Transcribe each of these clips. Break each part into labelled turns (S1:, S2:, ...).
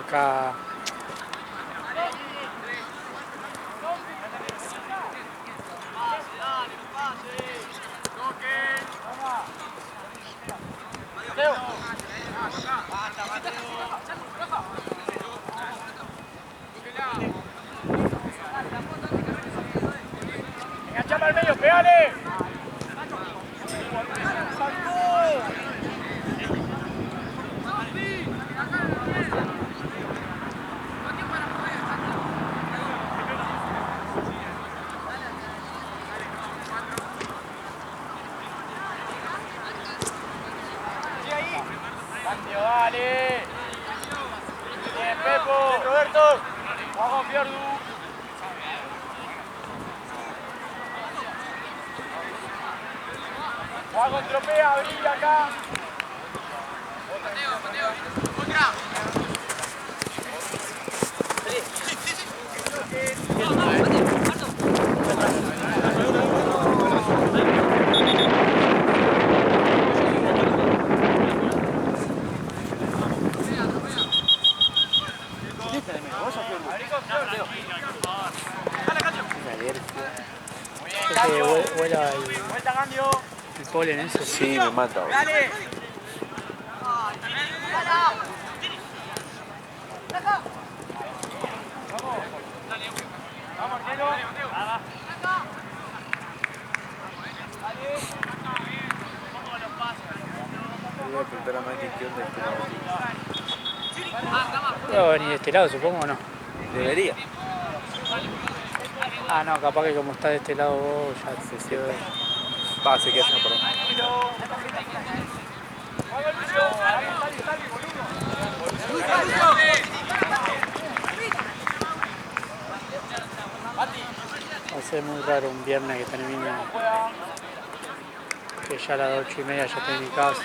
S1: acá.
S2: Enganchame al medio, pegale. Dale. Bien, Pepo. Bien, Roberto. Vamos, Fiordu. Juan con tropea, abrí acá. Mateo. Otra.
S1: Vuela el polen ese.
S3: Sí, me mata.
S2: Dale. Vamos, Marcelo.
S3: Voy a preguntar a Mike qué onda
S1: Va a venir de este lado, supongo, o no.
S3: Debería.
S1: Ah, no, capaz que como está de este lado vos ya se quedó.
S3: Se queda por ahí.
S1: Va a ser muy raro un viernes que termine, que ya a las 8:30 ya esté en mi casa.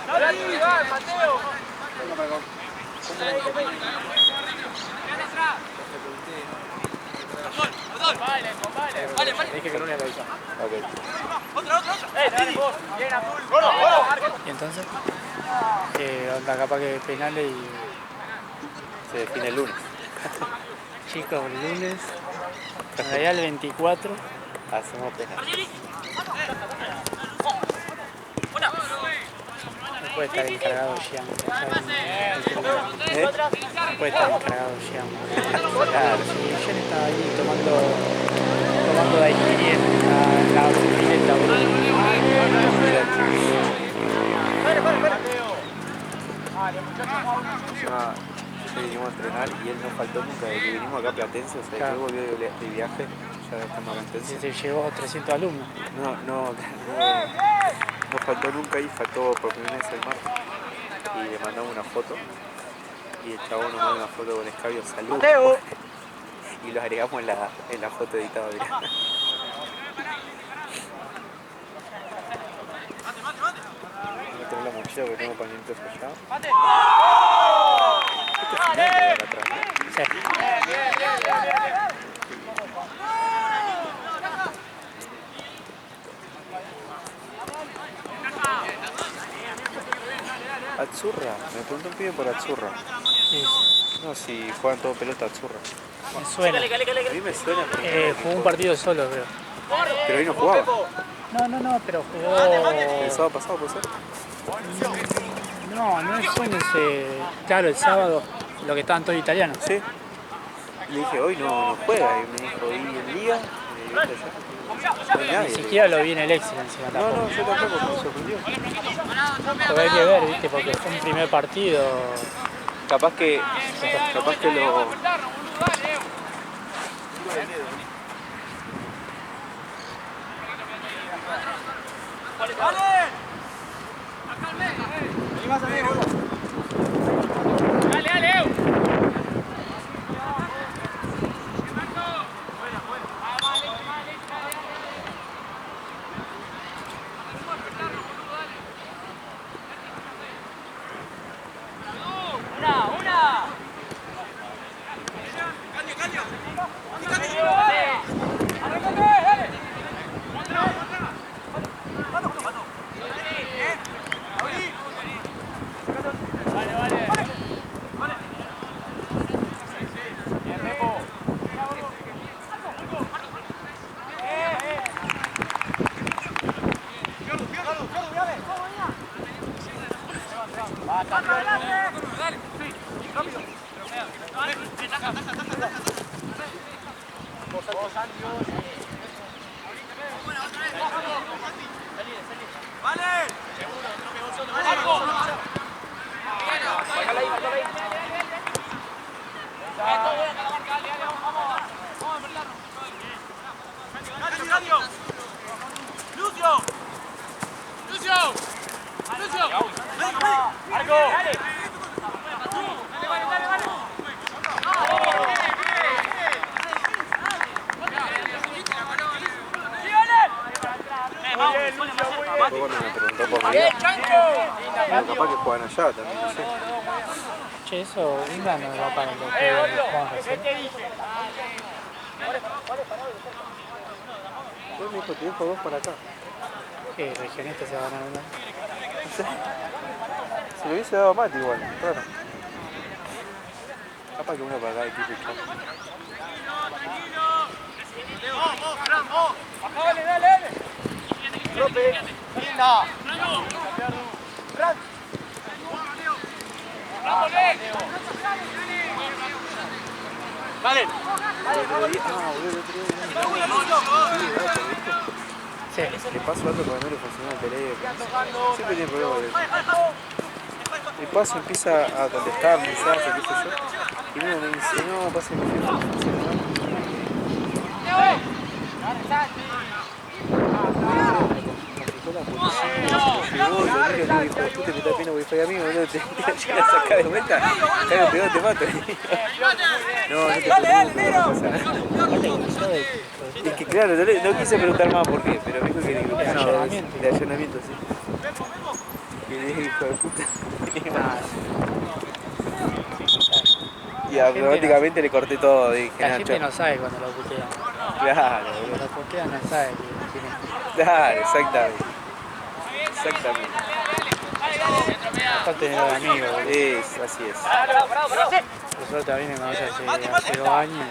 S2: Dale, Mateo. Vale.
S3: Dije que no le avisa. Ok.
S2: Otra. Bien, azul.
S1: ¿Y entonces? Onda capaz que penales y...
S3: Se define el lunes.
S1: Chicos, el lunes, en realidad el 24,
S3: Hacemos penal.
S1: no puede estar encargado Jean. No puede estar encargado Jean.
S3: Claro.
S1: Sí, Jean estaba ahí tomando daiquiri en la pileta.
S3: Encima, vinimos a entrenar y él no faltó nunca. Desde que vinimos acá a Platense, o sea,
S1: Claro.
S3: que volvió de viaje, ya estando acá en Platense.
S1: Se llevó 300 alumnos.
S3: No faltó nunca y faltó por primera vez el martes. Y le mandamos una foto y el chabón nos manda una foto con escabio, salud.
S2: Mateo.
S3: Y lo agregamos en la foto editada. Mirá. Voy a tener la mochila porque tengo pañitos allá. Este es final de acá atrás, ¿no?
S1: Sí.
S2: Bien.
S3: Azzurra, me preguntó un pibe por Azzurra.
S1: Sí.
S3: No, si juegan todo pelota Azzurra.
S1: Me suena.
S3: A mí me suena porque
S1: Jugó un partido solo, creo.
S3: pero hoy no jugaba.
S1: No, pero jugó...
S3: El sábado pasado, ¿puede ser?
S1: No fue en ese... Claro, el sábado, lo que estaban todos italianos.
S3: Sí. Y le dije, hoy no juega. Y me dijo, ¿y en liga? Y yo, no hay
S1: Ni
S3: nadie.
S1: siquiera lo vi en el Excel encima tampoco.
S3: No, yo tampoco, me sorprendió.
S1: Porque hay que ver, ¿viste? Porque fue un primer partido.
S3: Capaz que lo... Luego me preguntó por mí. Pero capaz que juegan allá también, no sé.
S1: Che, eso, Inga no va para lo que jugamos recién.
S3: Pues me dijo, te dejo 2 para acá.
S1: ¿Qué regionista se va a ganar una?
S3: No sé. Se lo hubiese dado mate igual, claro. Capaz que uno para cada equipo y chao.
S2: Dale, dale, dale. Trope. Linda. Dale.
S1: Sí.
S3: Le paso algo porque no le funcionó el teléfono. Siempre tiene problemas con eso. El paso empieza a contestar mensajes, qué sé yo. Y uno me dice, no, pasa mi fiesta no funciona mal. Complicó la posición, llegó y lo miro y le dijo, puta que está pidiendo wifi a mí, boludo, te llegas a sacar de vuelta, cago peor te mato. No, no te preocupes, no pasa nada. Es que claro, no quise preguntar más por qué, pero me dijo que le
S1: De allanamiento.
S3: de allanamiento, sí. Y le dije, hijo de puta. Y automáticamente le corté todo, dije,
S1: La
S3: Nacho.
S1: gente no sabe cuando lo putean.
S3: Claro,
S1: Cuando
S3: boludo.
S1: lo putean no sabe quién es.
S3: Claro, exactamente. Exactamente.
S1: Aparte de amigos, boludo.
S3: Es, así es.
S1: Nosotros también me conoce hace 2 años.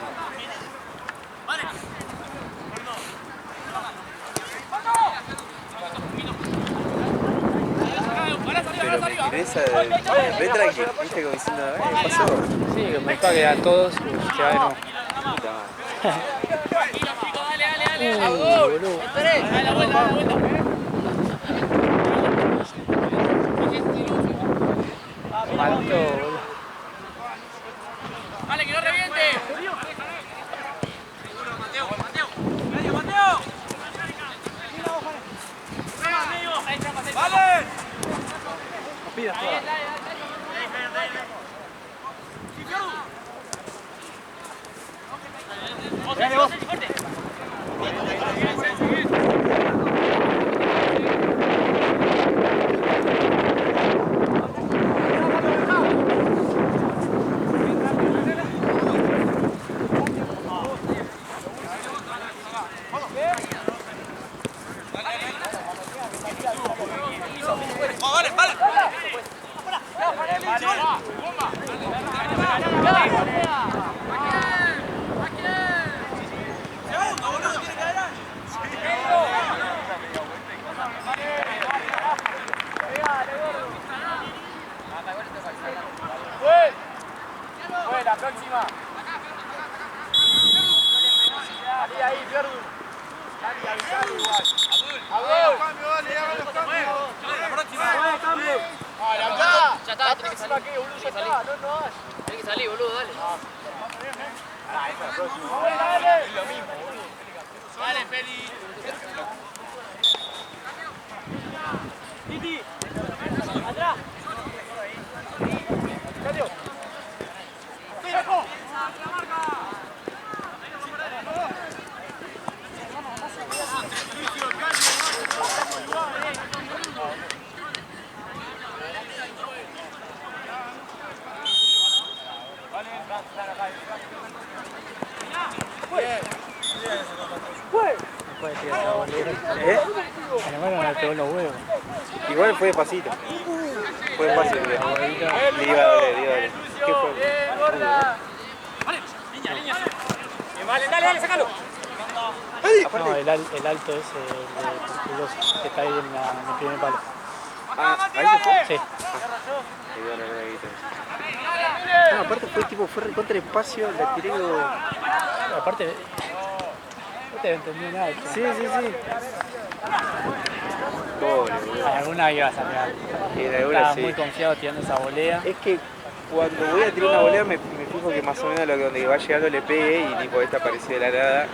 S3: Pero me interesa, re tranquilo, viste, como diciendo, pasó.
S1: Sí, que me pague a todos y se va de nuevo.
S3: Puta madre.
S1: Boludo. Mató, boludo.
S2: Vale, que no reviente. Mateo. Vale.
S1: No pidas todas.
S2: Dale vos. La próxima. Ahí, Pierdu. Dale, avisar igual. Abdul. Cambio, dale, hagan los cambios. La próxima. Cambio. Vale, acá.
S4: Ya está,
S2: La
S4: tenés que
S2: próxima
S4: salir.
S2: que, boludo, ya está. No vas.
S4: Tenés que salir, boludo, dale.
S2: Esa es la próxima. Dale. Es lo mismo, boludo. Dale, Feli. Titi. Atrás. Cambio.
S1: No puede tirar la bolera. Además no le pegó los huevos.
S3: Igual fue despacito. Fue despacio, le iba a doler. ¿Qué fue?
S2: Bien, gorda. Vale, dale, sácalo.
S1: No, el alto ese, el musculoso, que está ahí en el primer palo.
S3: Ah, ¿ahí se fue?
S1: Sí.
S3: Ahí van a ver ahí. No, aparte fue recontra espacio, la tiré como...
S1: Aparte, no te entendí nada.
S3: Sí. Pobre, boludo.
S1: Alguna iba a sacar.
S3: Era
S1: Estaba
S3: sí.
S1: muy confiado tirando esa volea.
S3: Es que cuando voy a tirar una volea me fijo que más o menos donde va llegando le pegue y tipo esta apareció de la nada.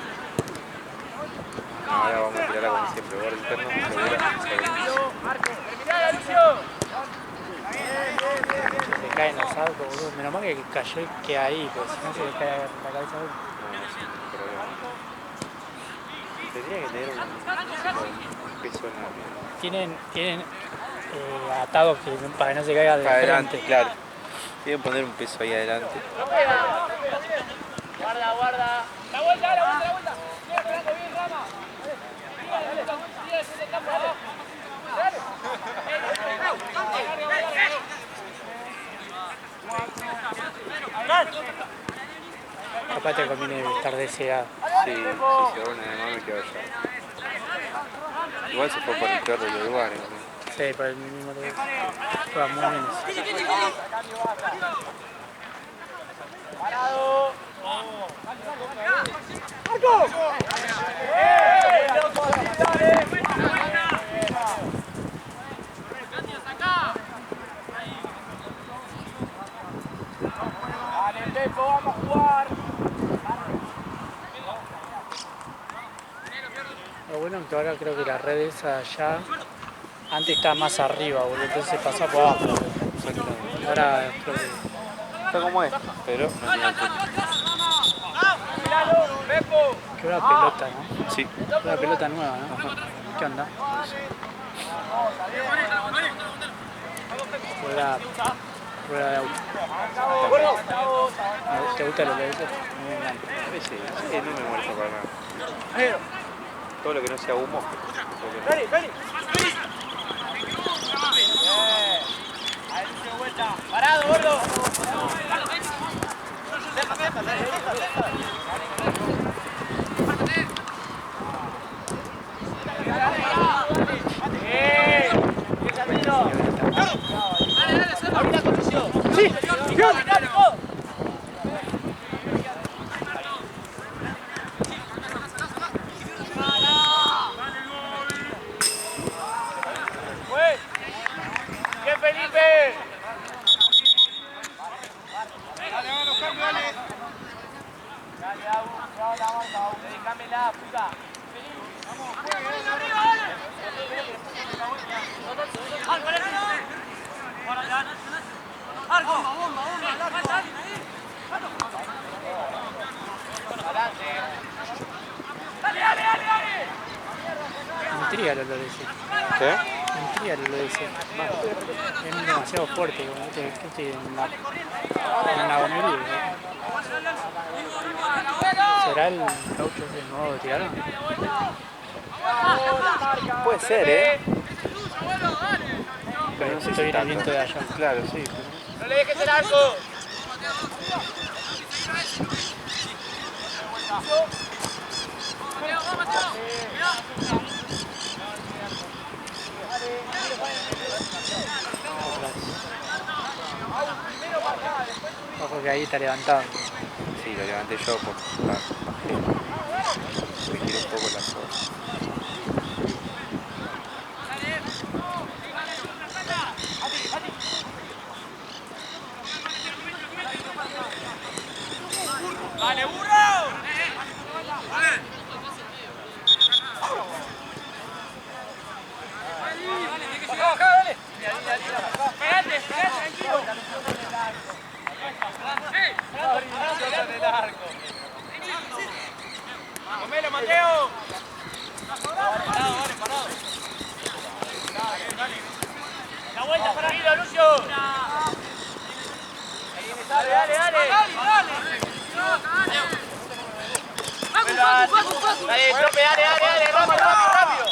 S3: Ahora vamos a tirarla como siempre, borde interno,
S1: Se caen los arcos, boludo. Menos mal que cayó y que ahí, pues si no se le cae la cabeza a uno.
S3: No, sin problema. Tendría que tener un peso en la...
S1: Tienen atados para que no se caiga de
S3: Para adelante,
S1: frente.
S3: claro. Tienen que poner un peso ahí adelante.
S2: Guarda. La vuelta. Sigue esperando bien, Rama. Sigue campo abajo.
S1: Capaz te conviene estar de ese lado.
S3: Sí, si se va una de más me quedo allá. Igual se fue por el peor de los lugares. ¿No?
S1: Sí, por el mismo lugar. Juega muy menos.
S2: Parado. Dale, Pepo, vamos a jugar.
S1: Lo bueno es que ahora creo que la red esa allá, antes estaba más arriba, boludo, entonces pasa por abajo. Ahora creo que...
S3: Está como es, pero no tiene altura.
S1: Qué buena pelota, ¿no?
S3: Sí.
S1: Qué buena pelota nueva, ¿no? ¿Qué onda? Rueda de auto. ¿Te gusta lo que dices?
S3: Sí, no me molesta para nada. Todo lo que no sea humo.
S2: Parado, gordo. ¡Bien, Felipe! Dale, Agu, bravo la marca, Agu. Dedícamela, puta.
S1: Me intriga lo de ese.
S3: ¿Qué?
S1: Me intriga lo de ese. Es demasiado fuerte, como que estoy en la gomería. ¿Será el gaucho ese nuevo que tiraron?
S3: Puede ser, Pero no sé
S1: Estoy
S3: si
S1: en el viento de allá.
S3: Claro, sí.
S2: ¡No le dejes el arco!
S1: Ojo que ahí está levantado.
S3: Sí, lo levanté yo por bajé. Me giré un poco la soga.
S2: ¡Dale, burro! ¡Pegate, tranquilo! ¡Comelo, Mateo! Parado. La vuelta para arriba, Lucio. Dale. Dale, Trope, dale, rápido.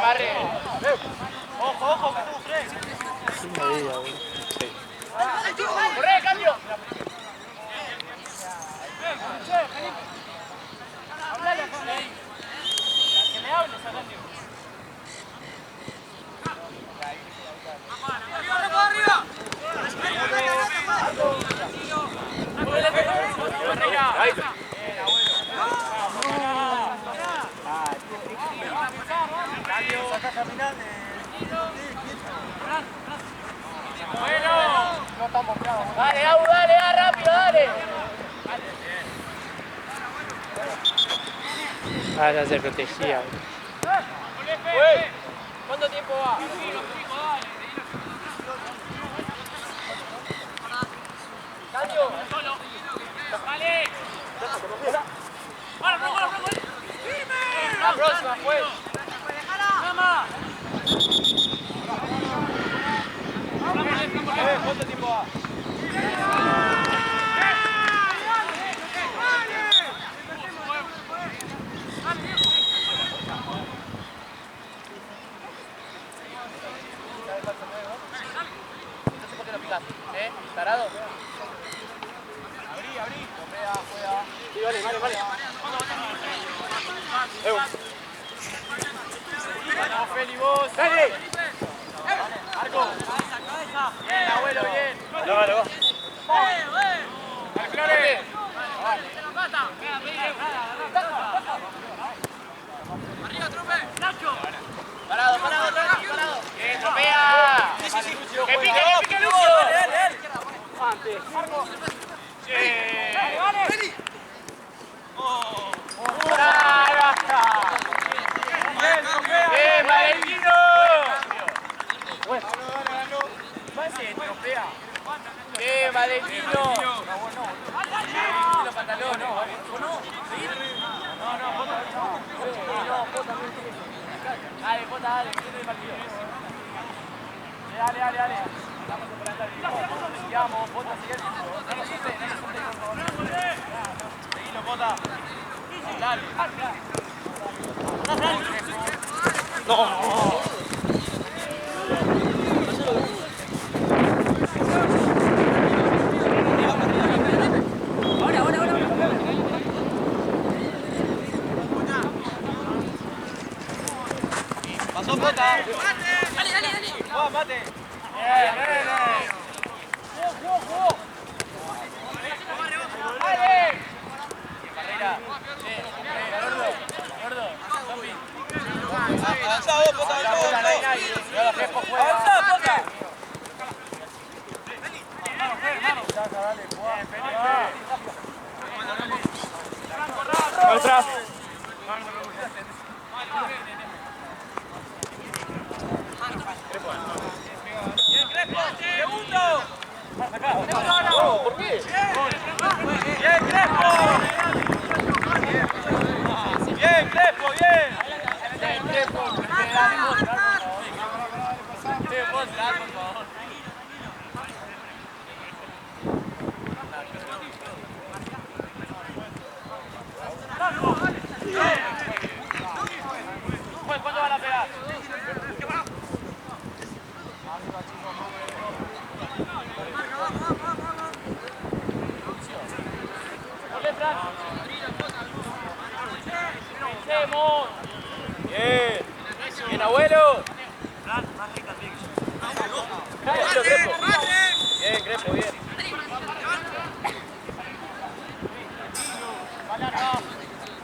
S2: Barre. Ojo, que tú crees.
S1: Sí, me veía, boludo.
S3: Sí.
S2: Corre, cambio. Dale, rápido, dale.
S1: Ah, ya se protegía.
S2: ¿Cuánto tiempo va? Cambio. Vale. La próxima, pues. ¿Cuánto tiempo va? ¿Por qué no picás? ¿Tarado? Abrí. Juega. Sí, vale. Vamos, Feli, vos. ¡Feli! Marco. Bien, abuelo, bien. Vale, va. Flores. Arriba, trope. Nacho. Parado. Bien, tropea. Sí. Que pique, Lucio. Dale. Antes. Marco. Vale. Feli. ¡Bien, Valentino! ¡Bien, Valentino! Los pantalones, ¿no? Dale, Jota, dale, sigue el partido. Dale. Vamos a adelantar. Sigamos, Jota, sigue el título. No nos sulte, por favor. Seguilo, Jota. Dale. No. Pasó Jota. Dale. Juega, mate. Bien. Juego. Dale. Carrera. Gordo. Avanzá vos, Jota. Avanzá, Jota.
S1: Atrás.
S2: Bien, Crespo. Segundo. ¿Por qué? Bien, Crespo. Bien, Crespo, bien. ¿Cuándo van a pegar? Bien, abuelo. Bien, Crespo, bien.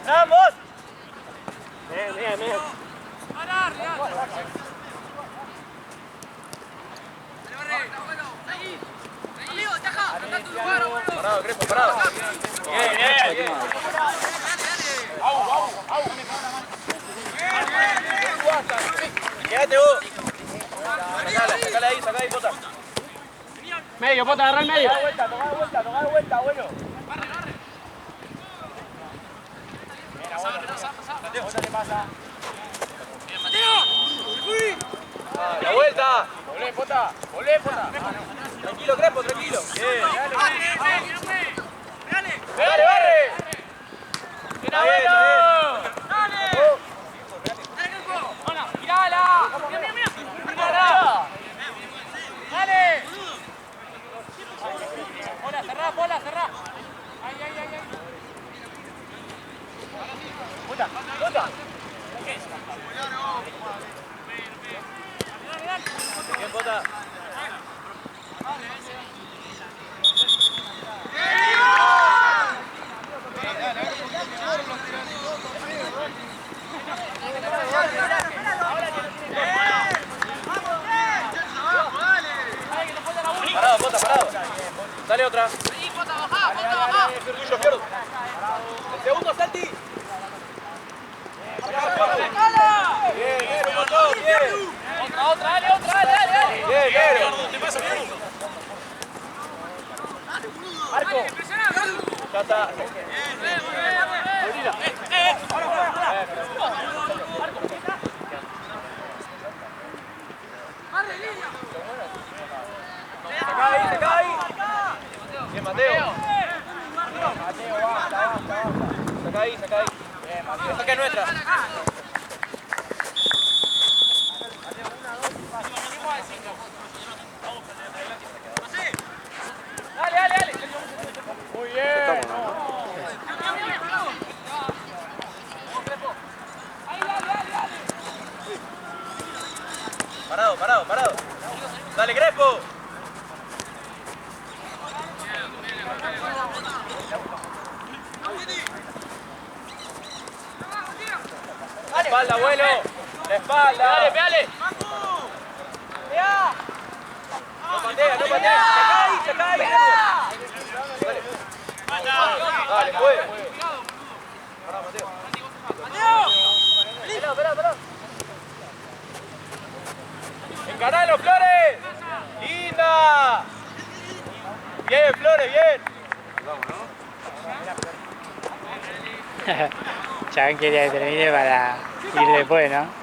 S2: ¡Vamos! Bien. Parado, Crespo, parado. Bien. Quédate vos. Sacala ahí, Jota.
S1: Medio, Jota, agarra el medio.
S2: Tomá vuelta, abuelo. Mateo, Jota, ¿qué pasa? Bien, Mateo. La vuelta. Volvé, Jota. Tranquilo, Crespo, tranquilo. Bien. Dale, barre. Bien, abuelo. Dale. ¡Mirala! ¡Mirala! ¡Dale! Bola, cerrá. Ay. Jota. Bien, Jota. Ya está. Se cae. Bien, Mateo. Mateo, basta. Saca ahí. Bien, Mateo. Saca nuestra. Dale. Muy bien. Parado. Dale, Crespo. La espalda, abuelo. La espalda. Dale, pegale. No patea. Se cae. Dale, puede. Pará, Mateo. Esperá. ¡Encaralo, Flores! ¡Linda! Bien, Flores, bien.
S1: Chabón quería que termine para ir después, ¿no?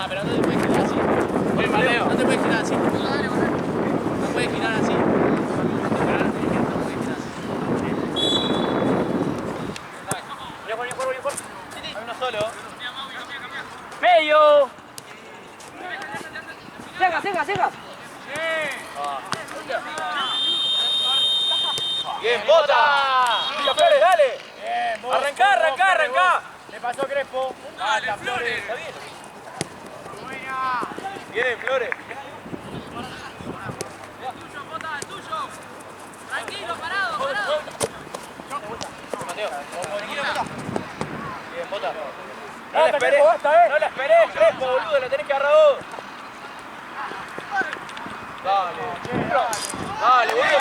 S4: Pero no te puedes girar así. Oye, Mateo, no te puedes girar así. No puedes girar así.
S2: Hay uno solo.
S1: ¡Medio!
S5: Siga.
S2: Bien, bota. Villa Flores, dale.
S3: Bien,
S2: Arrancá.
S3: Le pasó Crespo.
S2: Basta, Flores. Está bien. Bien, Flores.
S4: Tranquilo, parado.
S2: Mateo. Bien, bota. No
S3: Basta,
S2: la esperé.
S3: Crespo, basta,
S2: No la esperé, Crespo, boludo. La tenés que agarrar vos. Dale, boludo.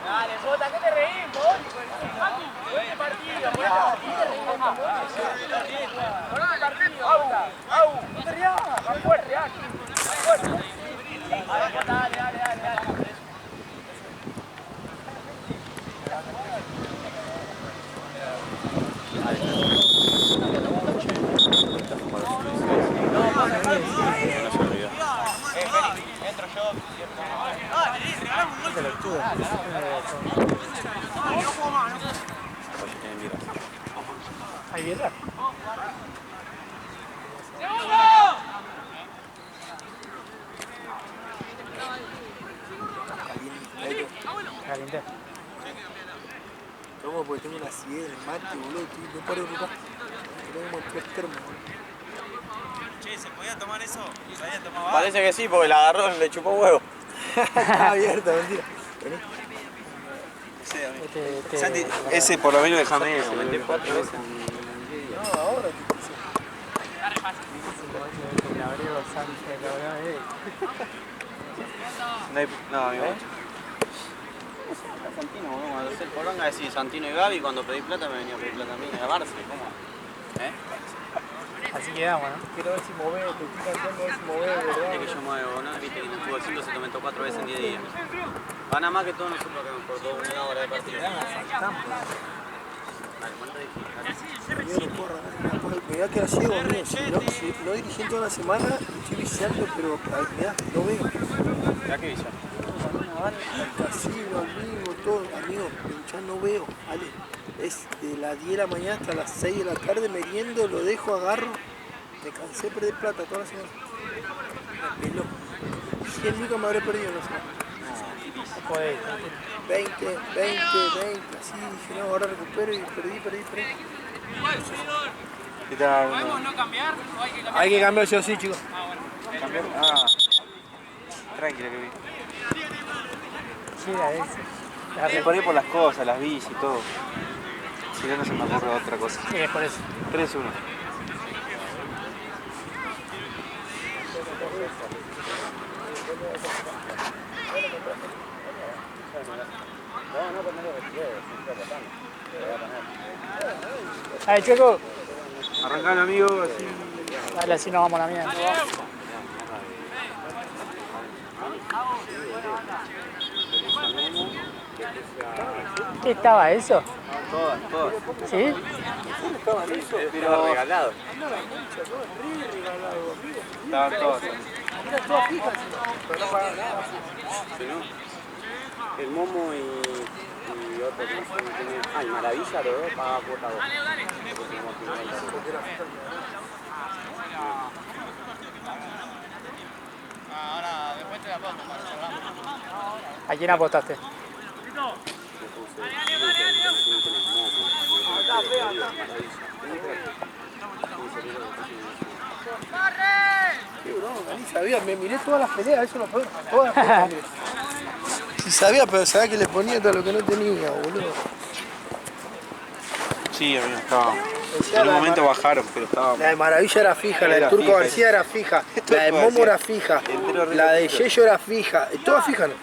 S3: Dale, Jota, ¿qué te reís, vos? Buen partido, Au, no te rías, más fuerte, Dale.
S2: Entro yo.
S1: ¿Hay birra? Caliente.
S3: ¿Cómo? Porque tengo una acidez en el mate, boludo. No paro de rotar. Tenemos 3 termos.
S2: Che, ¿se podía tomar eso? ¿Se había tomado?
S6: Parece que sí, porque la agarró y le chupó huevo.
S3: Está abierta, mentira. Vení.
S6: Santi, ese por lo menos déjame eso, comenté 4 veces.
S3: No, ahora te puse.
S6: No, amigo. Santino, boludo, cuando hacés el poronga decís Santino y Gaby, cuando pedí plata me venía a pedir plata a mí, a Barce, ¿cómo?
S1: Así quedamos, ¿no?
S3: Quiero ver si movés, te estoy cantando a ver si movés, ¿verdad?
S6: Viste que yo muevo, ¿no? Viste que en el fútbol 5 se tomó 4 veces en 10 días. Gana más que todos nosotros que por toda una hora de partido. Dale, ¿cuánto dije?
S3: Yo no puedo arrancar, me voy a quedar ciego, amigo. Si lo dirigí toda la semana, estoy viciando, pero mirá, no veo.
S6: Mirá qué visión.
S3: Al casino, al vivo, todo, amigo, ya no veo, vale. Es de las 10 de la mañana hasta las 6 de la tarde, meriendo, lo dejo, agarro. Me cansé de perder plata toda la semana. Me peló. 100 lucas me habré perdido la semana. 20, así dije, no, ahora recupero y perdí.
S6: ¿Qué tal?
S4: ¿Podemos no cambiar o hay que cambiar?
S3: Hay que cambiar yo sí, chicos.
S6: ¿Cambiar? Ah, tranquila que vi.
S1: Sí,
S6: Me paré por las cosas, las bici y todo. Si no, no se me ocurre otra cosa.
S1: sí, es por eso.
S6: 3-1.
S1: Ay, Chueco.
S3: Arrancan, amigo, así.
S1: Dale, así nos vamos a la mierda. ¿Qué estaba eso?
S3: Todas.
S1: ¿Sí?
S3: Estaban eso, pero regalado. Estaban todas.
S6: El Momo y otro que no sé quién es. Ah, el Maravilla, los dos paga cuota 2.
S4: Ahora, después te la pongo para cerramos.
S1: ¿A quién apostaste?
S2: Ni sabía, me miré todas las peleas, eso no fue. Todas las peleas. Sí sabía, pero sabía que le ponía todo lo que no tenía, boludo.
S3: Sí, amigo, estaba. En un momento bajaron, pero estaba.
S2: La de Maravilla era fija, la del Turco
S3: fija,
S2: García era fija, la de Momo era fija, la de Yello era fija, todas fijas, ¿no?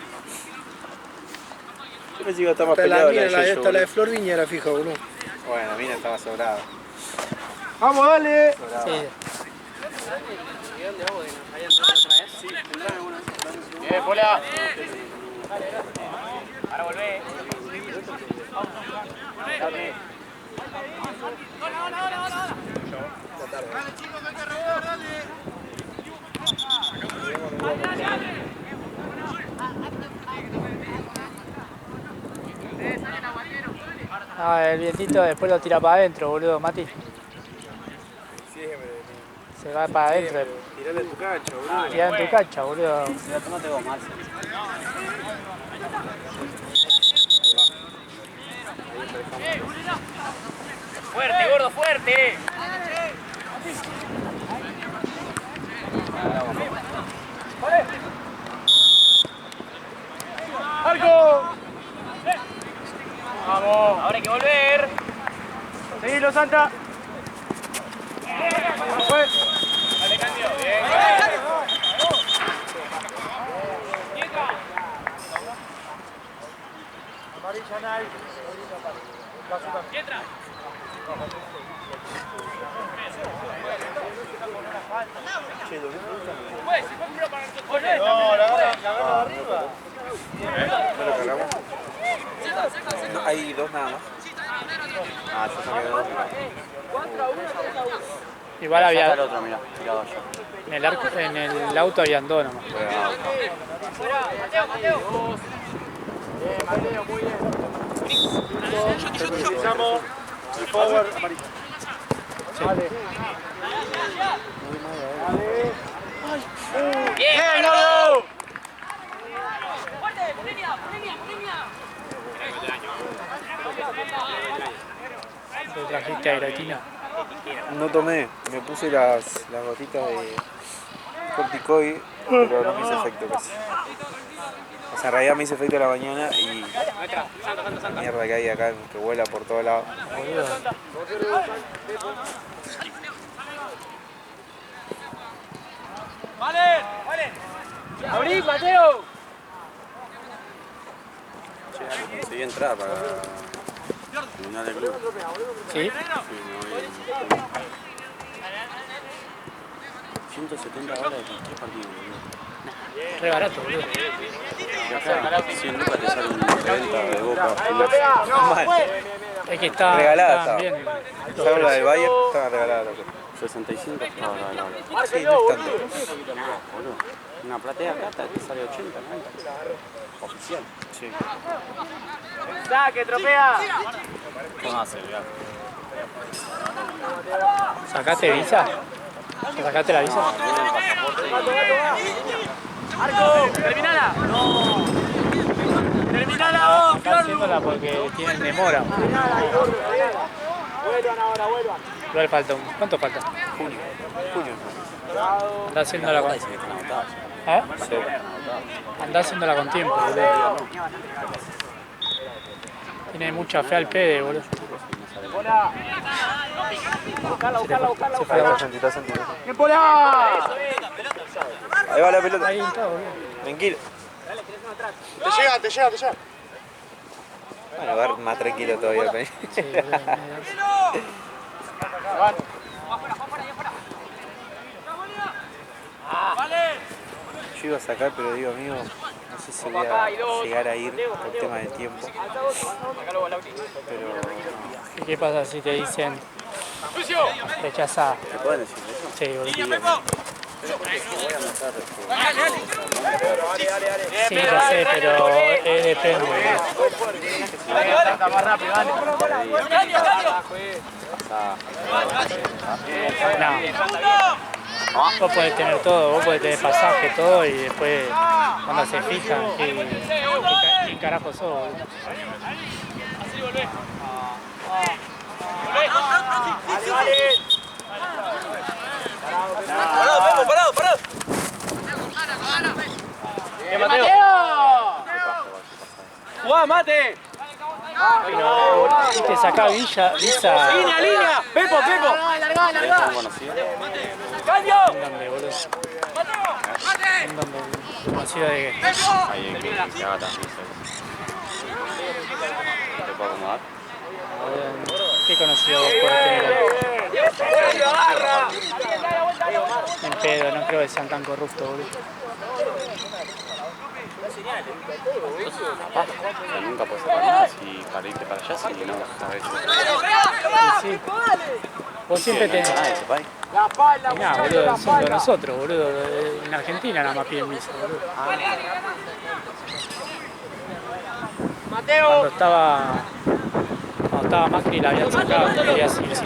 S3: Yo pensé que iba a estar más
S2: Hasta la
S3: peleado
S2: mía, la
S3: Yeyo,
S2: de Flor Viña era fija, boludo.
S3: Bueno, la mina estaba sobrada.
S2: ¡Vamos, dale!
S1: Sí.
S4: Bien, bola. Ahora volvé.
S1: Ah, el vientito después lo tira para adentro, boludo, Mati. Se va para adentro.
S3: Tirale a tu cancha, boludo.
S1: Tirá en tu cancha, boludo.
S6: Tomate vos, Marce.
S4: Fuerte, gordo, fuerte.
S2: ¡Arco!
S4: Vamos, ahora hay que volver.
S2: Seguilo, Santa. Fue.
S4: Dale, cambio. Bien.
S2: Amarilla, Nai.
S4: Pietra.
S2: No, la agarra arriba.
S3: ¿No lo cargamos? No, hay dos nada más. Ah, yo saqué dos.
S1: Igual
S6: Allá está el
S1: había.
S6: otro, mirá, tirado allá.
S1: En el auto habían dos nomás.
S4: Mateo, muy bien.
S2: Utilizamos el power amarillo. Vale.
S4: Bien, gordo.
S1: ¿Te trajiste aerotina?
S3: No tomé, me puse las gotitas de corticoide, pero no me hizo efecto casi. O sea, en realidad me hizo efecto a la mañana y la mierda que hay acá que vuela por todos lados.
S4: Vale. Abrí, Mateo.
S6: Che, conseguí entrada para terminar el club.
S1: ¿Sí?
S6: 170 dólares por 3 partidos, boludo.
S1: Re barato, boludo.
S6: Y acá 100 lucas te salen 30 de Boca.
S3: Mal.
S1: Es que está
S3: Regalada
S1: estaban
S3: estaba.
S1: bien.
S3: ¿Sabes la del Bayern? Estaba regalada.
S6: 65 estaba regalado.
S3: Sí, no es tanto.
S6: No, boludo. Una platea acá te sale 80, ¿no? Oficial.
S3: Sí.
S4: Saque, tropea.
S6: ¿Cómo hace, gato?
S1: ¿Sacaste visa? ¿Sacaste la visa?
S4: Arco, terminala. No. Terminala vos,
S1: Están haciéndola porque tienen demora.
S2: Vuelvan ahora, vuelvan.
S1: Igual falta ¿Cuánto falta?
S3: Junio.
S1: Anda haciéndola con...
S6: Dice que están agotadas.
S1: ¿Eh?
S3: Sí.
S1: Anda haciéndola con tiempo, boludo. Tiene mucha fe al pede, boludo.
S2: Bola. Buscala.
S3: Se fue a sentita.
S2: ¡Bien, bola!
S3: Ahí va la pelota.
S1: Ahí está, boludo.
S3: Tranquilo.
S2: Te llega.
S3: Bueno, va más tranquilo todavía.
S1: Sí, boludo.
S3: yo iba a sacar, pero digo, amigo, no sé si voy a llegar a ir por tema de tiempo. Pero
S1: ¿Y qué pasa si te dicen rechazada?
S3: ¿te pueden decir eso?
S1: Sí, boludo.
S3: Sí, voy a matar
S1: Sí, ya sé, pero depende.
S2: Está más rápido, dale.
S1: No. Vos podés tener todo, vos podés tener pasaje, todo, y después cuando se fijan, ¿quién carajo sos? Boludo?
S4: Parado.
S2: ¡Mateo!
S4: ¡Jugá, mate!
S1: Te saca Visa.
S4: ¡Línea! ¡Pepo!
S3: ¿Tenés un conocido?
S1: ¿En dónde, boludo? ¿En dónde? ¿Conocido de qué?
S3: Ahí en que haga también. ¿Te puedo acomodar?
S1: ¿Qué conocido vos podés tener ahí? En pedo, no creo que sean tan corruptos, boludo.
S3: Capaz, o sea, nunca puedes sacar nada si para irte para allá, si no sabes eso.
S1: Sí. Vos siempre tenés...
S3: Nada de ese país.
S1: Y nada, boludo, son de nosotros, boludo. En Argentina nada más piden visa, boludo. Cuando estaba Macri la habían sacado, quería ir sin visa.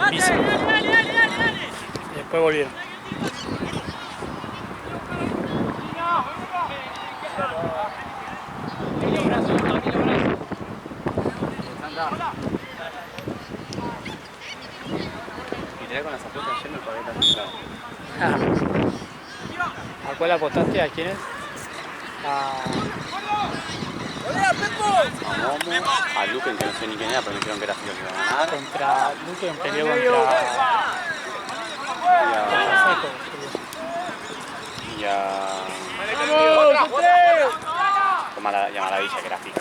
S1: Y después volvieron.
S3: Literal con las apuestas ayer me pagué tan
S1: ¿A cuál apostaste? ¿A quién es?
S3: a Luquen, que no sé ni quién era, pero me dijeron que era Figo que iba a ganar.
S1: Contra Luque, peleó contra Seco.
S3: Y a Maravilla, que era Figo.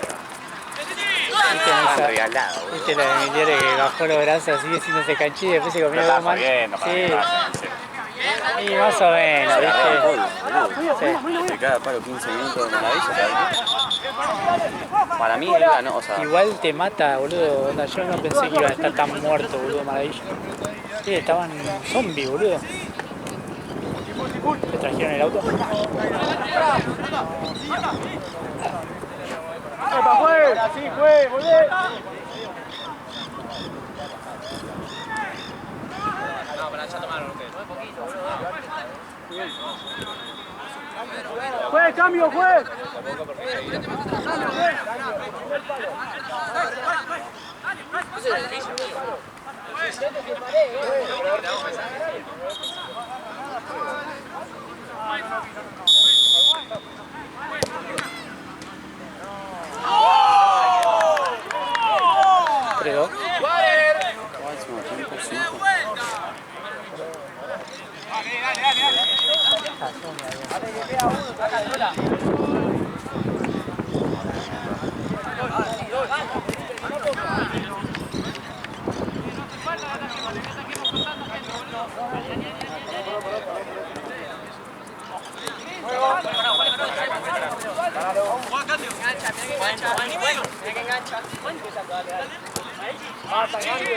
S3: Regalado.
S1: ¿Viste la de Miliere que bajó los brazos así haciéndose canchí y después se comió dos manos? Sí, y más o menos, ¿viste?
S3: De cada paro 15 minutos de Maravilla, ¿sabes? Para mí él ganó, o sea...
S1: Igual te mata, boludo. Onda, yo no pensé que iba a estar tan muerto, boludo, Maravilla. Sí, estaban zombies, boludo. ¿Te trajeron el auto?
S2: ¡Así fue! ¡Volvé! ¡Juez, cambio, juez!
S1: Creo.
S3: Máximo tiempo, 5.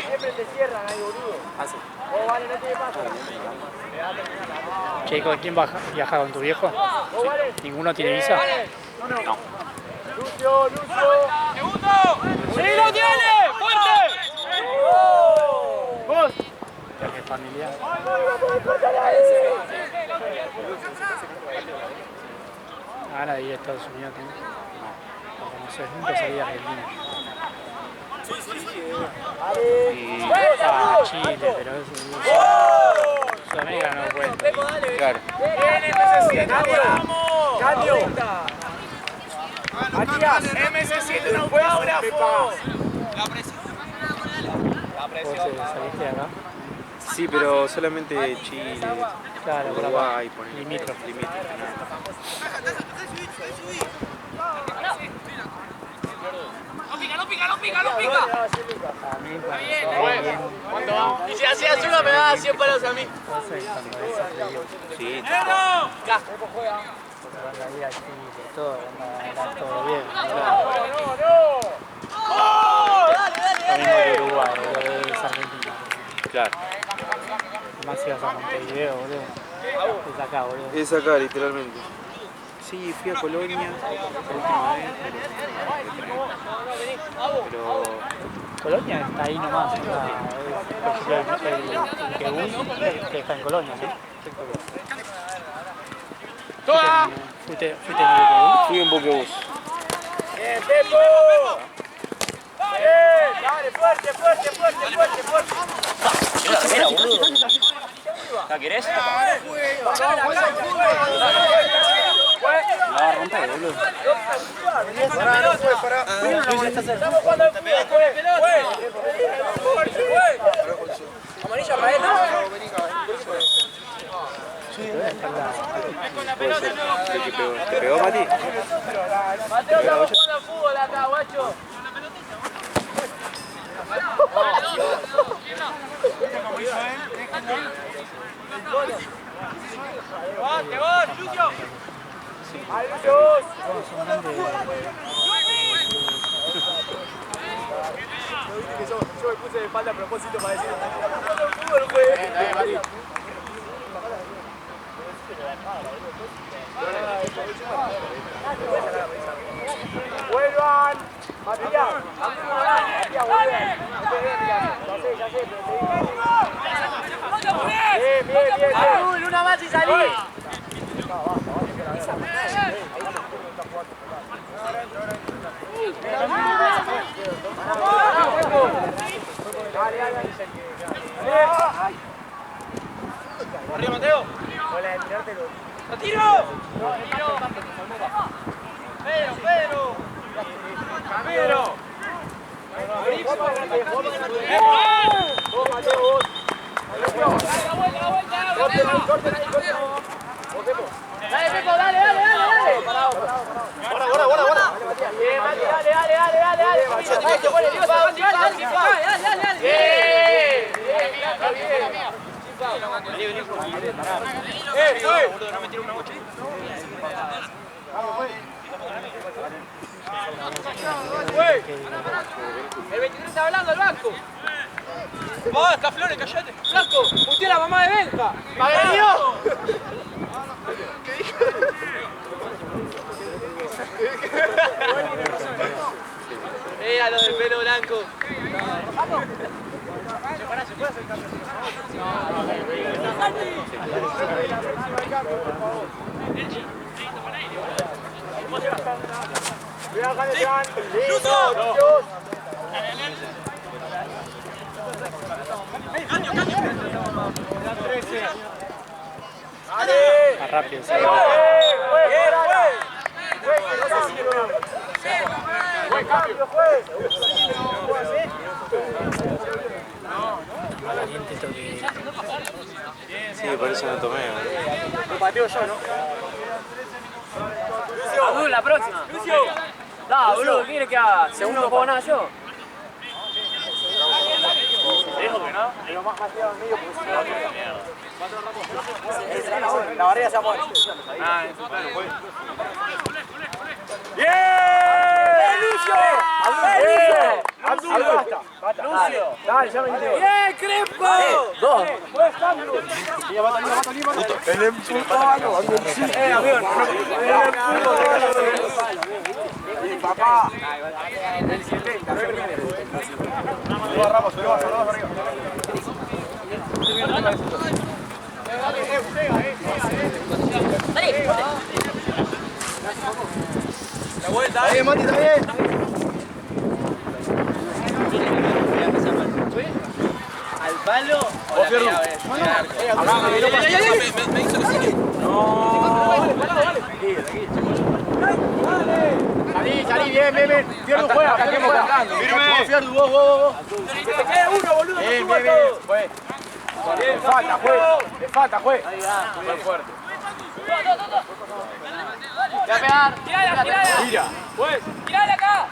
S2: Siempre te cierran ahí, boludo. Oh, vale, no tiene paso.
S1: Che, ¿con quién viaja? ¿Con tu viejo? Sí. ¿Ninguno tiene visa?
S2: No. Lucio.
S4: ¡Sí lo tiene! ¡Fuerte!
S2: ¡Vos!
S1: Viaje familiar. Ahora de ir a Estados Unidos también. No conoces, nunca salí de Argentina. Y Chile, pero eso. Sudamérica no cuenta.
S3: Claro.
S2: ¡Cambio! Matías,
S4: necesito un autógrafo!
S1: ¿Vos saliste de acá?
S3: Sí, pero solamente Chile,
S1: Claro, por acá.
S3: Uruguay, ponele.
S1: Limítrofe.
S4: ¡No,
S1: A mí cuando bien.
S4: ¿Cuánto va? Y si hacías una me daba 100 palos a mí.
S1: Cuando desarrollo.
S3: Sí.
S1: Cuando había así de todo, era todo bien. Lo mismo que Uruguay, es Argentina.
S3: Claro.
S1: Además ibas a Montevideo, boludo. Es acá, boludo.
S3: Es acá, literalmente. Sí, fui a Colonia la última vez. Pero
S1: Colonia está ahí nomás. El que está en Colonia, ¿sí?
S4: ¡Toda!
S1: ¿Fuiste en el
S3: fui en Boquebús.
S2: ¡Bien, Pepo! ¡Bien! ¡Dale, fuerte, fuerte, fuerte, fuerte, fuerte!
S6: Mira, boludo. ¿La querés?
S3: La va a romper, boludo.
S2: Pará, no fue, pará. Estamos jugando al fútbol, amarilla para él,
S3: ¿Te pegó, Mati?
S4: Mateo, estamos jugando al fútbol acá, guacho. ¡Te vas, Lucio!
S2: ¡Ay, Dios! Yo me puse de espalda a propósito para decir fútbol, güey. ¡Vuelvan! ¡Matías! ¡Matías, vuelve! Ya sé, pero te digo. Bien.
S4: Azul, una más y salí.
S2: Arriba, Mateo. ¡Lo tiro! Pedro. Camero. Vos, Mateo, vos.
S4: Dale, Pepo, dale.
S2: Guarda.
S4: Bien, Mati, dale.
S2: El 23 está hablando, el banco. ¡Vamos, acá Flores, callate! ¡Blanco! ¡Puté a la mamá de Benja!
S4: ¡Magreño! Mira lo del pelo blanco.
S2: Cuidado, Canesian. ¡Listo!
S1: Más rápido, sí.
S2: Buen cambio, juez.
S1: Valiente toque.
S3: Sí, por eso no tomé.
S2: Lo pateo yo, ¿no?
S4: Azul, la próxima.
S2: Lucio.
S4: Da, boludo, ¿qué quieres que haga? Segundo no juego nada yo.
S2: Dijo que no. Pero más tirado en medio porque se la barrera se va a poner. ¡Bien! ¡Lucio! ¡Lucio! ¡Basta! ¡Lucio! Dale, ya me entré. ¡Bien, Crespo! ¡Dos! ¡Buen cambio! ¡Mata! ¡El empujado! ¡Avión! ¡Bien, papá! ¡El 70! ¡Lo agarramos arriba! La vuelta, ahí, Mati, está bien.
S4: ¿Al palo o la pega vez?
S2: Me hizo que sigue. No. Salí, bien. Fierdu juega, Firme. Fierdu, vos. Que te quede uno, boludo. Bien. Juez. Le falta, juez. Muy fuerte.
S4: Voy a pegar.
S2: Tira. Juez.
S4: ¡Tirale acá!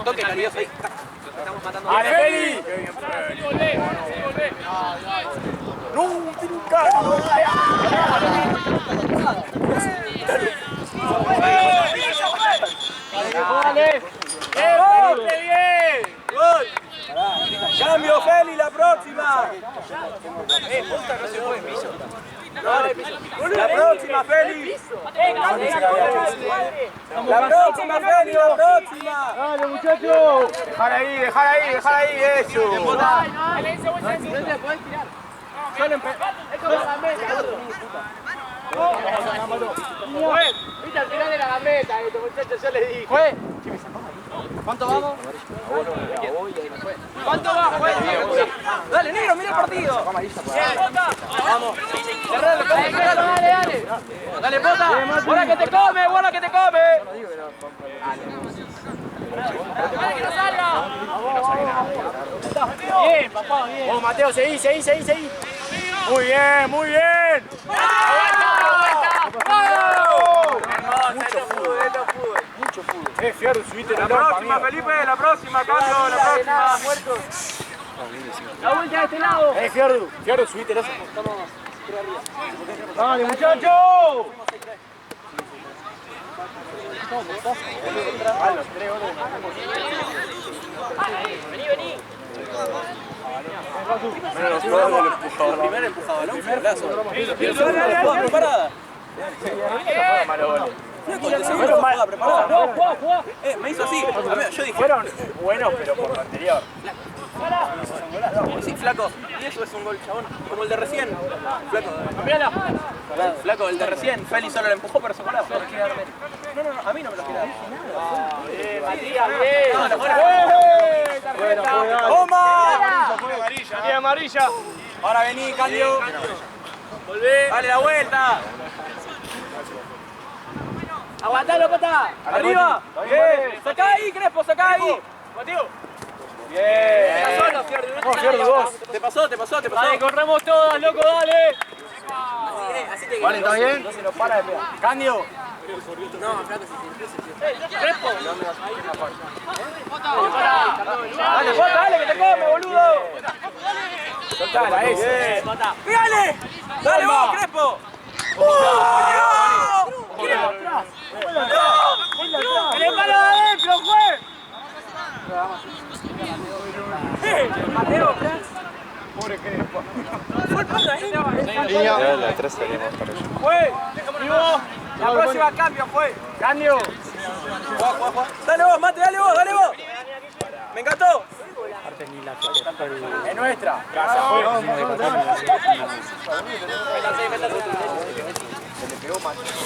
S3: Toque cariñoso ahí. Estamos matando.
S2: ¡Ale, Feli! ¡No! ¡Tiene un carro! ¡Dale! ¡Bien! ¡Gol! ¡Cambio, Feli, la próxima!
S3: Puta, no se mueve piso.
S2: ¡La próxima, Feli! ¡La próxima, Feli! ¡La próxima! ¡Dale, muchachos! ¡Dejar ahí! ¡Eso!
S4: Viste al final de la gambeta esto, muchachos, yo le dije.
S3: ¿Cuánto vamos?
S4: ¿Cuánto va, juez?
S3: Dale, negro, mira el partido.
S4: Vamos. Dale. Dale, Pota. Bola que te come, bola que te come. Dale, que no salga. Bien, papá, bien.
S2: Vamos, Mateo, seguí. Muy bien.
S3: Mucho fútbol.
S2: Fierro, subite la próxima, Felipe, la próxima, cambio, la próxima.
S4: La vuelta de este lado.
S2: Fierro, subite la ¡Dale, muchachos!
S4: Vení.
S3: El primer empujabalón fue un golazo. Preparada. Me hizo así. Yo dije.
S2: Fueron buenos, pero por lo anterior.
S3: Sí, flaco. Y eso es un gol, chabón. Como el de recién. Flaco, el de recién. Feli solo lo empujó, pero se coló. No, a mí no me lo queda.
S4: Matías, bien.
S2: ¡Toma!
S3: Amarilla. Ahora vení, Candio.
S4: Volvé.
S3: Dale la vuelta.
S4: Aguantalo, Pota.
S3: Arriba. Bien. Sacá ahí, Crespo, sacá ahí.
S4: Mateo.
S3: Bien.
S4: Está solo, Fierro.
S3: Te pasó.
S4: Dale, corremos todas, loco, dale.
S2: Vale, ¿está bien?
S3: Entonces no para de pegar. Candio.
S4: Crespo.
S3: Dale, Jota, dale, que te come, boludo. Soltala, ese. ¡Pégale! ¡Dale vos, Crespo!
S4: ¡Que le palo adentro, juez!
S3: Mateo,
S2: Pobre Crespo.
S3: fue el palo ahí.
S5: La 3 salimos para allá.
S3: Fue. Y vos. La próxima cambio fue. Cambio. Juá. Dale vos, Mate, dale vos. Me encantó. Es nuestra.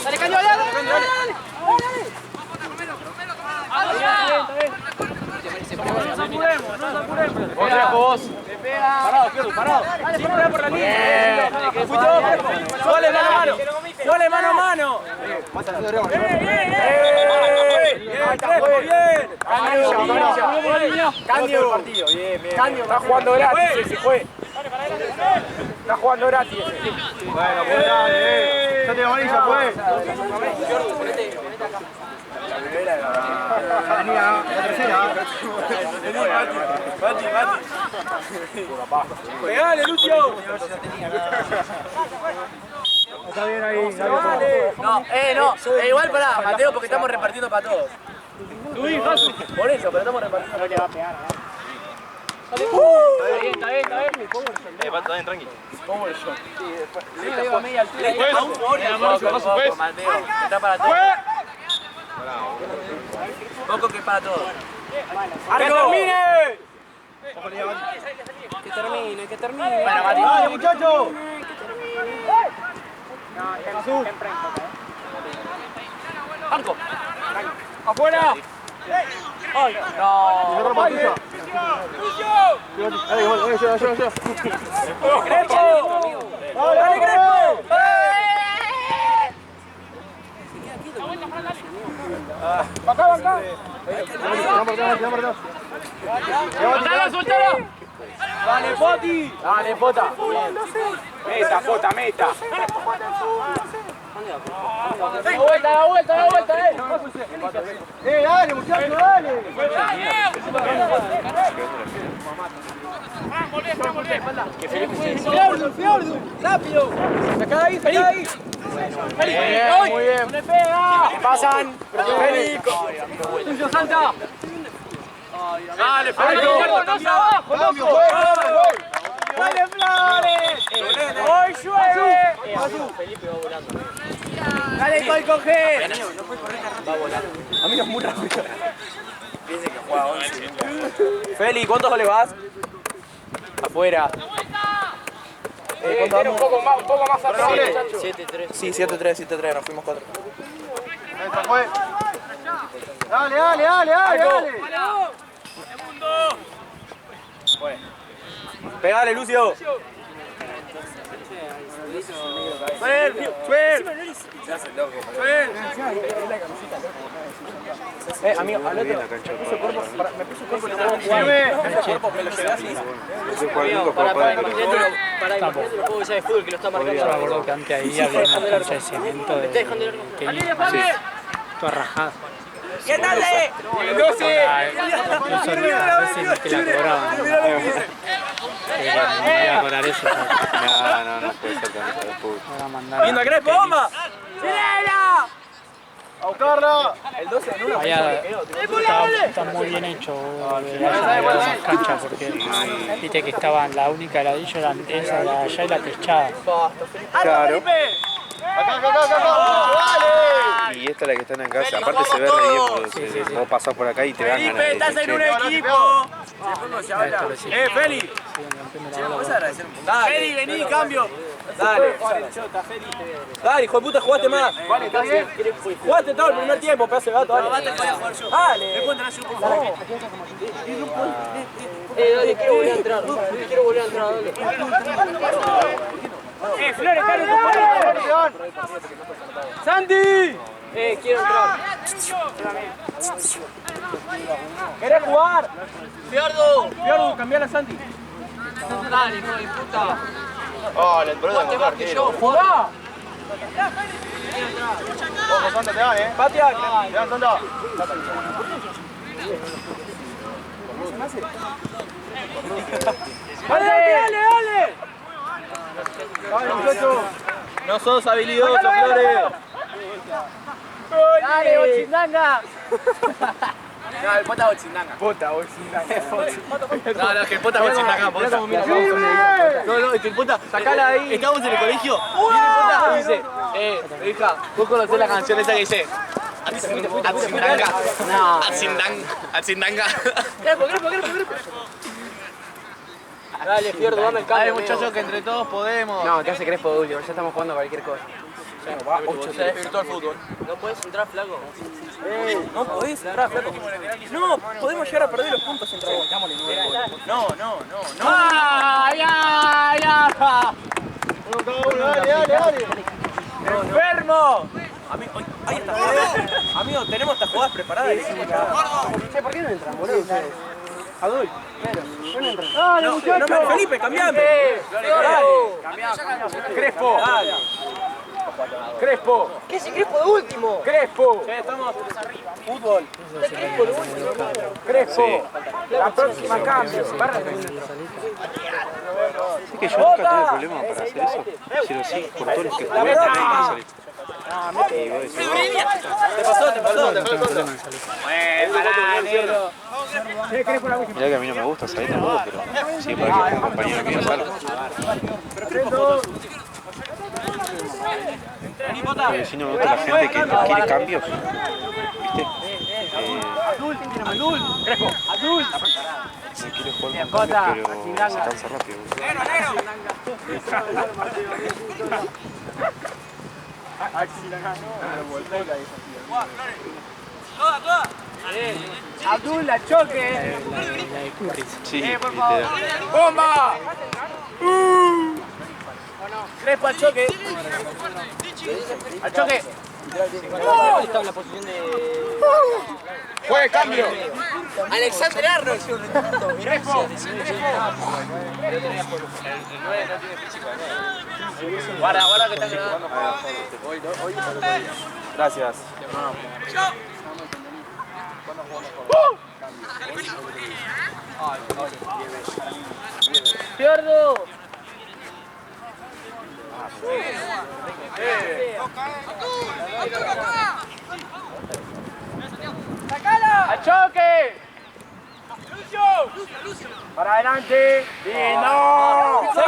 S4: Dale, Caño, dale. No nos apuremos.
S2: Vos.
S3: Parado. Siempre por la línea. Fuiste vos, Crespo. Dale mano a mano. Bien.
S2: Cambio el partido. Bien. Está jugando gratis ese juez. Está jugando gratis ese. Bueno, pues dale. Ya te amarilla, pues. La tercera.
S3: Mati. Pegale, Lucio.
S2: Está bien ahí.
S4: No. Igual pará, Mateo, porque estamos repartiendo para todos. Por eso, pero estamos repartiendo. No le va a pegar, Está bien.
S5: Está bien, tranqui.
S3: A un jugador.
S4: Mateo, está para todos. Poco que para todos.
S3: ¡Que termine!
S4: Que termine.
S3: Bueno, Mati.
S2: ¡Dale, muchachos!
S3: Arco.
S2: ¡Afuera!
S3: ¡Ay! No.
S2: Dale, gol, yo.
S3: ¡Crespo! ¡Dale, Crespo!
S2: ¡Acá! ¡Soltalo, soltalo!
S4: ¡Dale, Poti! ¡Dale, Pota!
S2: ¡Meta, Jota, meta!
S4: ¡Da vuelta,
S2: Dale, muchachos, dale!
S4: ¡Fiordu! ¡Rápido! ¡Sacá ahí! Muy bien. ¡No le pega! ¡Pasan! ¡Felico! ¡Tuyo, Santa!
S2: ¡Dale,
S4: ¡Felico! ¡No se abajo, loco! ¡Dale, Flores! ¡Hoy llueve! Felipe va volando. ¡Dale, estoy coger! Va volando. A mí no es muy rápido. Piense que juega 11. Feli, ¿cuántos goles vas? Afuera.
S2: Tiene un poco más atrás.
S4: 7-3. Sí, 7-3, nos fuimos 4.
S2: Esa fue. Dale.
S4: Pegale, Lucio. Amigo, al otro. Me puso cuerpo, me lo puedo jugar. Me lo llevé así.
S5: Para imagínate
S1: Estamos.
S5: los juegos ya de fútbol que lo está marcando.
S1: Yo me acuerdo que antes ahí había una cancha de cemento de que toda rajada.
S4: ¿Qué tal?
S1: Eso a veces que la cobraban. Iba a cobrar eso.
S5: No puede ser tan hijo de puta.
S1: Ahora mandar.
S4: ¡Linda Crespo, bomba! ¡Chilena!
S2: ¡A buscarla!
S4: El 12 en 1.
S1: Allá está muy bien hecho esas canchas porque viste que estaban la única ladrillo era esa de allá y la techada.
S5: Claro.
S2: Acá. ¡Dale!
S5: Y esta es la que está en casa. Aparte se ve re bien, porque vos pasás por acá y te dan ganas de
S4: estás en un
S5: decir,
S4: equipo. Feli. Feli, vení, cambio. Dale, hijo de puta, jugaste más.
S2: Vale, ¿está bien?
S4: Jugaste todo el primer tiempo, pedazo de gato. Dale. Dale.
S5: dale, quiero volver a entrar.
S4: Flores, caro, ¡Santi!
S5: Quiero entrar.
S4: ¿Querés jugar? Fiordu, cambiala a Santi.
S5: Dale, hijo de puta.
S2: ¡Oh, el problema es encontrar, tío!
S4: ¡Jugá!
S2: Ojo, Santa, te dan,
S4: Patia.
S2: Te dan, Santa.
S4: ¡Dale!
S2: ¡Dale, muchachos!
S4: No sos habilidoso, Flores. ¡Dale, Bochindanga! No, el pota Bochindanga. No, es que el pota Bochindanga. No, es que el pota... Sacala ahí. Estamos en el colegio. Y el pota me dice, hija, vos conocés la canción esa que dice... Atzindanga. No. Atzindanga. Grepo. Dale, Fiordo, dame el cambio. Dale, muchachos, que entre todos podemos. No, te hace Crespo de último, ya estamos jugando a cualquier cosa. Va 8-3 todo el fútbol.
S5: No puedes entrar, flaco.
S4: No podés entrar, flaco. No, podemos llegar a perder los puntos entre vos. No. ¡Ya!
S2: Dale.
S4: ¡Enfermo! Ahí está. Amigo, tenemos estas jugadas preparadas.
S3: ¿Por qué no entran, boludo, ustedes? Adul, no entran.
S2: ¡Dale, muchachos!
S4: Felipe, cambiame. Crespo. Crespo.
S5: ¿Qué es Crespo de último?
S4: Crespo. Estamos fútbol. Crespo. La próxima cambio.
S5: Es que yo nunca tuve problema para hacer eso. Si lo sí, por todos los que jugué también para salir. Y vos decís,
S4: Te pasó.
S5: mirá que a mí no me gusta salir tampoco, pero sí para que un compañero mío salga. Porque si no me gusta la gente que no quiere cambios, ¿viste?
S4: Adul. Crespo. Adul.
S5: No quiere jugar con cambios, pero se cansa rápido.
S4: Abdul, la choque.
S1: La de Curry.
S5: Sí, literal.
S4: ¡Bomba! Crespo al choque. Al choque.
S3: Está en la posición de...
S2: ¡Juegue, cambio!
S4: Alexander Arnold.
S3: Crespo.
S4: Guarda, guarda que está quedando.
S3: Gracias.
S4: Izquierdo. ¡Al choque! ¡Para adelante! ¡Lindo!